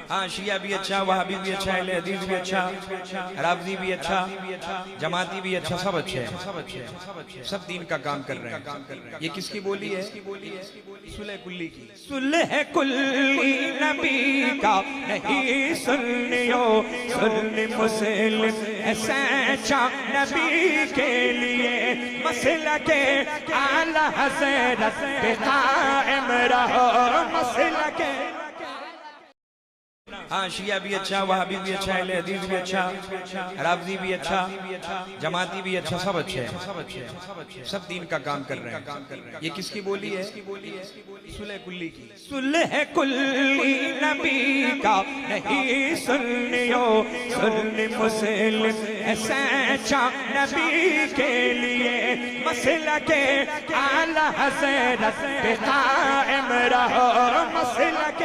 ہاں شیعہ بھی اچھا، وہابی بھی اچھا، اہل حدیث بھی اچھا، رافضی بھی اچھا، جماعتی بھی اچھا، سب اچھے ہیں، سب دین کا کام کر رہے ہیں۔ یہ کس کی بولی ہے؟ صلح کلی کی۔ صلح کلی نبی کا نہیں سنیو، سن مسلم سچا نبی کے لیے، مسلک اعلی حضرت پہ قائم رہو، مسلک ہاں شیعہ بھی اچھا، وہابی بھی اچھا، اہل حدیث بھی اچھا، رافضی بھی اچھا، جماعتی بھی اچھا، سب اچھے ہیں، سب دین کا کام کر رہے ہیں۔ یہ کس کی بولی ہے؟ صلح کلی کی۔ صلح کلی نبی کا نہیں سنیو، سن مسلم سچا نبی کے لیے، مسلک اعلی حضرت پہ قائم رہو، مسلک